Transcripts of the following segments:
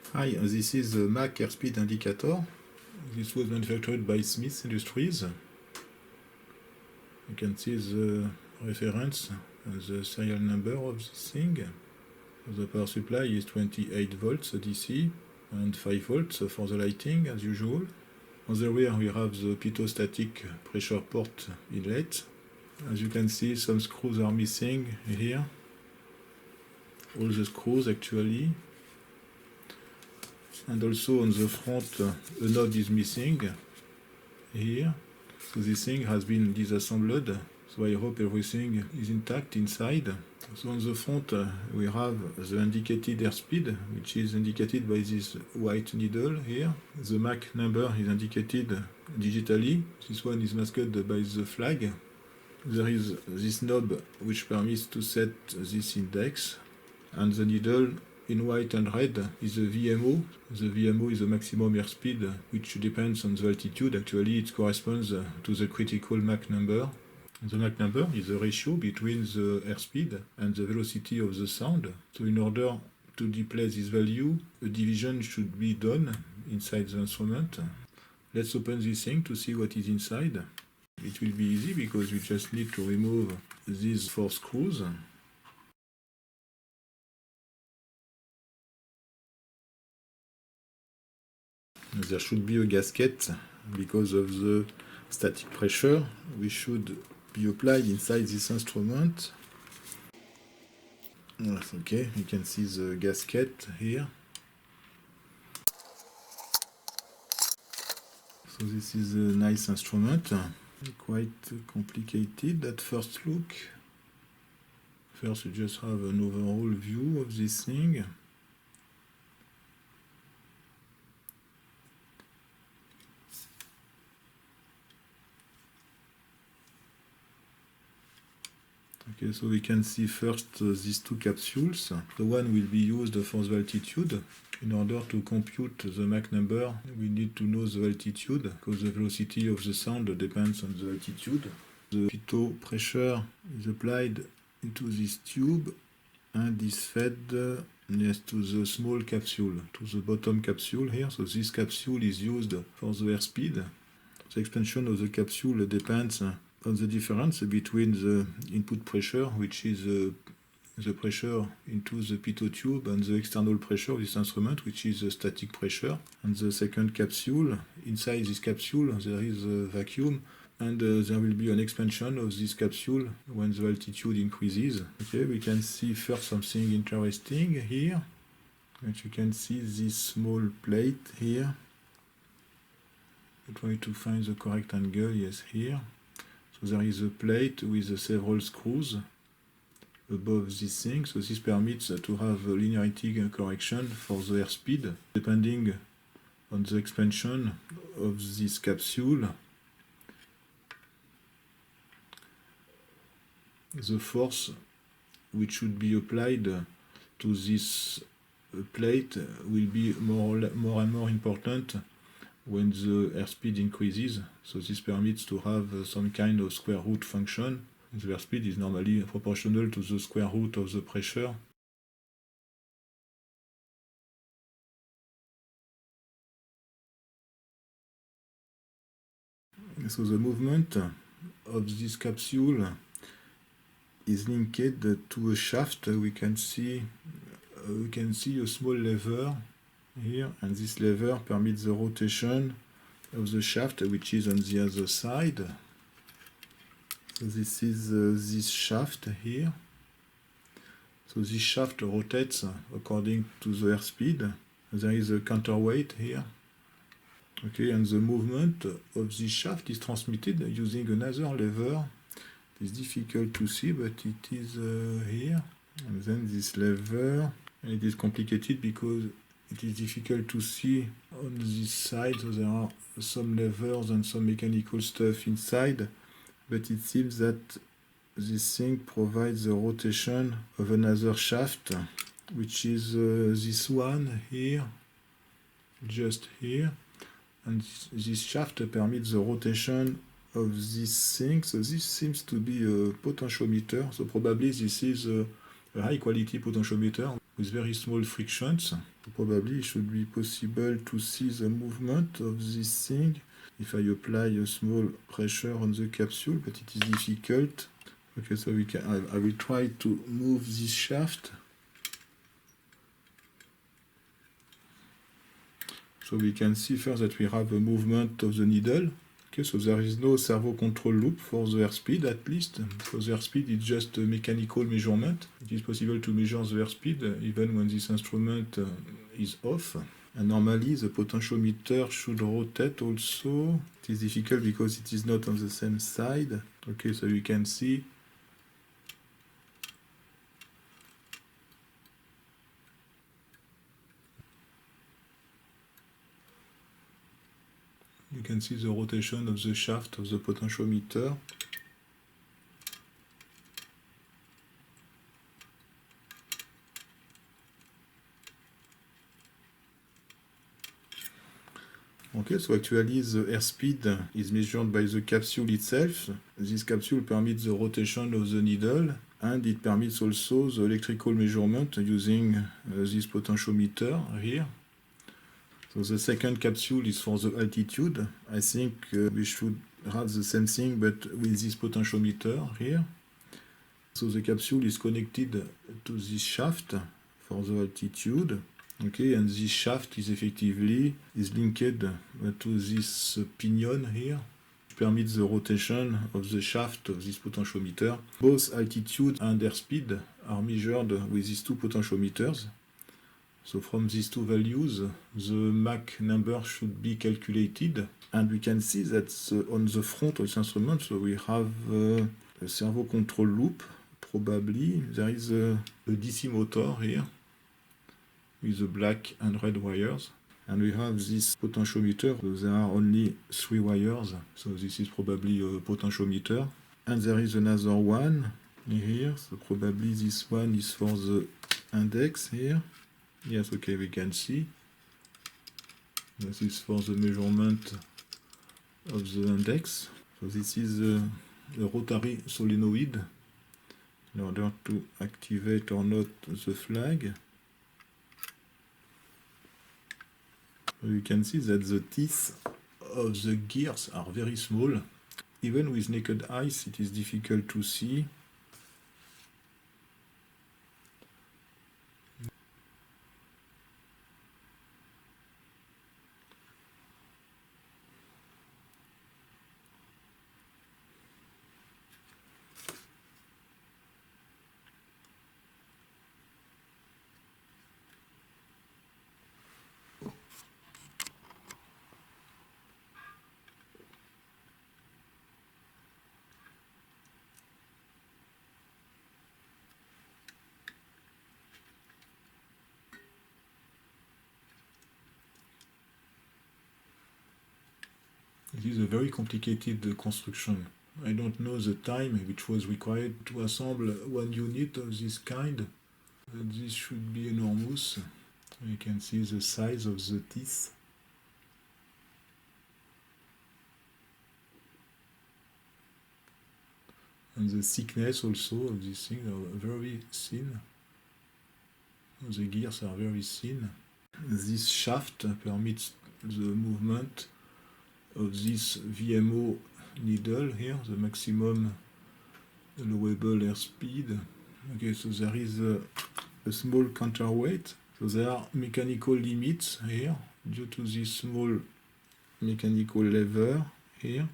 Hi, this is the Mac airspeed indicator. This was manufactured by Smith Industries. You can see the reference and the serial number of this thing. The power supply is 28 volts DC and 5 volts for the lighting as usual. On the rear we have the pitot-static pressure port inlet. As you can see, some screws are missing here. All the screws actually. And also on the front a knob is missing here. So this thing has been disassembled. So I hope everything is intact inside. So on the front we have the indicated airspeed, which is indicated by this white needle here. The Mac number is indicated digitally. This one is masked by the flag. There is this knob which permits to set this index, and the needle in white and red is the VMO. The VMO is the maximum airspeed, which depends on the altitude. Actually, it corresponds to the critical Mach number. The Mach number is the ratio between the airspeed and the velocity of the sound. So in order to display this value, a division should be done inside the instrument. Let's open this thing to see what is inside. It will be easy because we just need to remove these 4 screws. There should be a gasket because of the static pressure which should be applied inside this instrument. Yes, okay, you can see the gasket here. So this is a nice instrument, quite complicated at first look. First you just have an overall view of this thing. Okay, so we can see first these 2 capsules. The one will be used for the altitude. In order to compute the Mach number, we need to know the altitude, because the velocity of the sound depends on the altitude. The pitot pressure is applied into this tube and is fed next to the small capsule, to the bottom capsule here. So this capsule is used for the airspeed. The expansion of the capsule depends on the difference between the input pressure, which is the pressure into the pitot tube, and the external pressure of this instrument, which is the static pressure. And the second capsule, inside this capsule there is a vacuum, and there will be an expansion of this capsule when the altitude increases. Okay, we can see first something interesting here. And you can see this small plate here. I try to find the correct angle. Yes, here. So there is a plate with several screws above this thing. So this permits to have a linearity correction for the airspeed, depending on the expansion of this capsule. The force which should be applied to this plate will be more and more important when the airspeed increases. So this permits to have some kind of square root function. The airspeed is normally proportional to the square root of the pressure. So the movement of this capsule is linked to a shaft. We can see a small lever here, and this lever permits the rotation of the shaft, which is on the other side. So this is this shaft here. So this shaft rotates according to the airspeed. There is a counterweight here. Okay, and the movement of this shaft is transmitted using another lever. It's difficult to see, but it is here. And then this lever, and it is complicated because it is difficult to see on this side. So there are some levers and some mechanical stuff inside, but it seems that this thing provides the rotation of another shaft, which is this one here, just here. And this shaft permits the rotation of this thing. So this seems to be a potentiometer. So probably this is a high quality potentiometer with very small frictions. Probably it should be possible to see the movement of this thing if I apply a small pressure on the capsule, but it is difficult. Okay, so I will try to move this shaft. So we can see first that we have a movement of the needle. Okay, so there is no servo control loop for the airspeed at least. For the airspeed, it's just a mechanical measurement. It is possible to measure the airspeed even when this instrument is off. And normally the potentiometer should rotate also. It is difficult because it is not on the same side. Okay, so you can see the rotation of the shaft of the potentiometer. Okay, so actually the airspeed is measured by the capsule itself. This capsule permits the rotation of the needle, and it permits also the electrical measurement using this potentiometer here. So the second capsule is for the altitude. I think we should have the same thing but with this potentiometer here. So the capsule is connected to this shaft for the altitude. Okay, and this shaft is effectively linked to this pinion here, which permits the rotation of the shaft of this potentiometer. Both altitude and airspeed are measured with these two potentiometers. So from these two values, the Mach number should be calculated. And we can see that on the front of this instrument, so we have a servo control loop, probably. There is a DC motor here with the black and red wires. And we have this potentiometer. So there are only 3 wires. So this is probably a potentiometer. And there is another one here. So probably this one is for the index here. Yes, okay, we can see. This is for the measurement of the index. So this is a rotary solenoid in order to activate or not the flag. So you can see that the teeth of the gears are very small. Even with naked eyes, it is difficult to see. It is a very complicated construction. I don't know the time which was required to assemble one unit of this kind. This should be enormous. You can see the size of the teeth. And the thickness also of these things are very thin. The gears are very thin. This shaft permits the movement of this VMO needle here, the maximum allowable airspeed. Okay, so there is a small counterweight. So there are mechanical limits here due to this small mechanical lever here.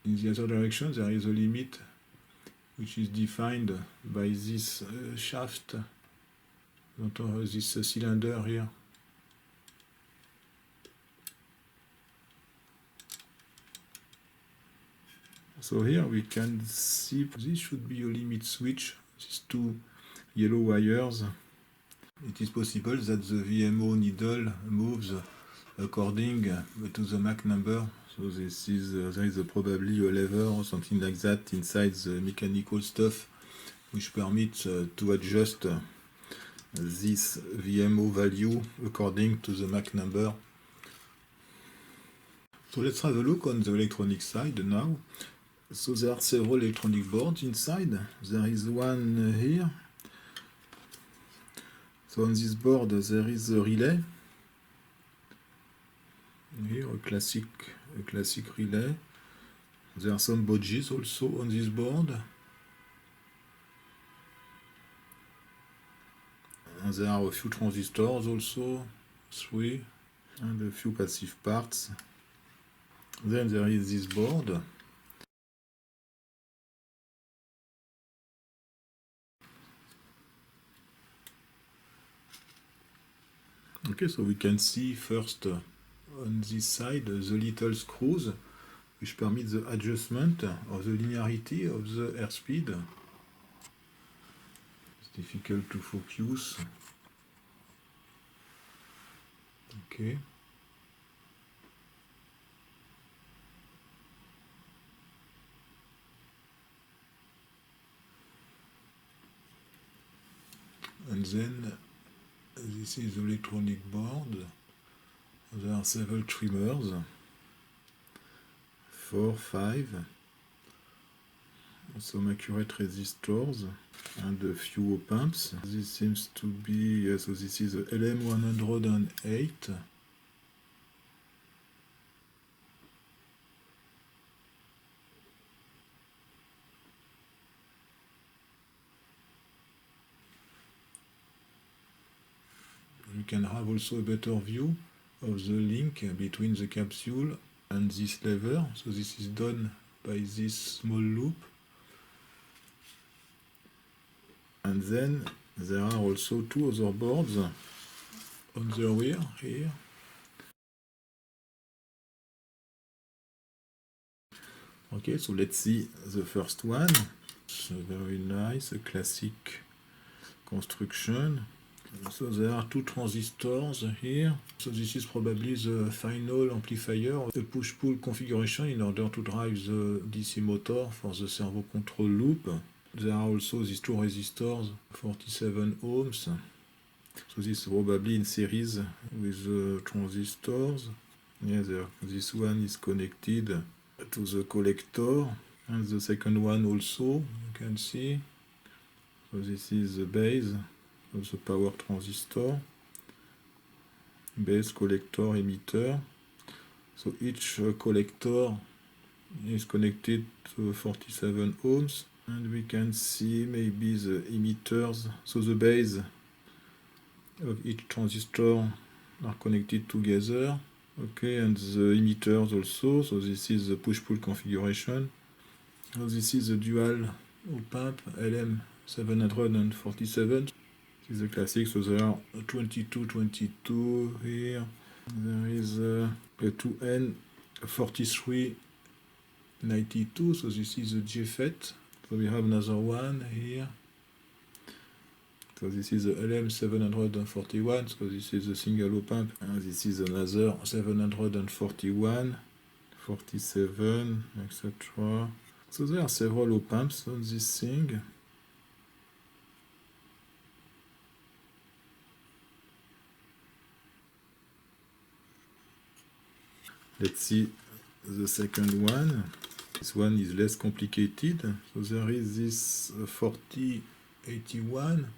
In the other direction, there is a limit which is defined by this shaft, this cylinder here. So here we can see this should be a limit switch, these 2 yellow wires. It is possible that the VMO needle moves according to the Mach number. So this is there is probably a lever or something like that inside the mechanical stuff which permits to adjust this VMO value according to the Mach number. So let's have a look on the electronic side now. So there are several electronic boards inside. There is one here. So on this board there is a relay. Here a classic relay. There are some bodges also on this board. And there are a few transistors also, 3, and a few passive parts. Then there is this board. Okay, so we can see first on this side the little screws which permit the adjustment of the linearity of the airspeed. It's difficult to focus. Okay. And then this is the electronic board. There are several trimmers, 4, 5, some accurate resistors, and a few op-amps. This seems to be, so this is a LM108. You can have also a better view of the link between the capsule and this lever. So this is done by this small loop. And then there are also 2 other boards on the rear here. Okay, so let's see the first one. It's very nice, a classic construction. So there are 2 transistors here. So this is probably the final amplifier, a push-pull configuration in order to drive the DC motor for the servo control loop. There are also these 2 resistors, 47 ohms. So this is probably in series with the transistors. Yeah, this one is connected to the collector, and the second one also, you can see. So this is the base of the power transistor, base, collector, emitter. So each collector is connected to 47 ohms, and we can see maybe the emitters. So the base of each transistor are connected together. Okay, and the emitters also. So this is the push-pull configuration. So this is the dual op-amp LM747. This is the classic. So there are 22 here. There is a 2N4392. So this is the JFET. So we have another one here. So this is the LM741, so this is the single op-amp, and this is another 741, 47, etc. So there are several op-amps on this thing. Let's see the second one. This one is less complicated. So there is this 4081.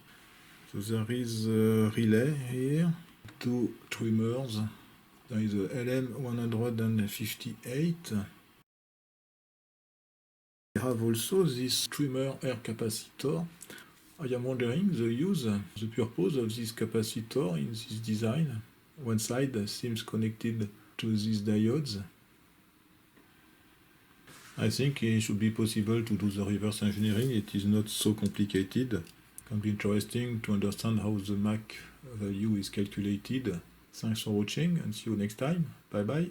So there is a relay here, 2 trimmers. There is a LM158. We have also this trimmer air capacitor. I am wondering the purpose of this capacitor in this design. One side seems connected to these diodes. I think it should be possible to do the reverse engineering. It is not so complicated. It can be interesting to understand how the Mach value is calculated. Thanks for watching and see you next time. Bye bye.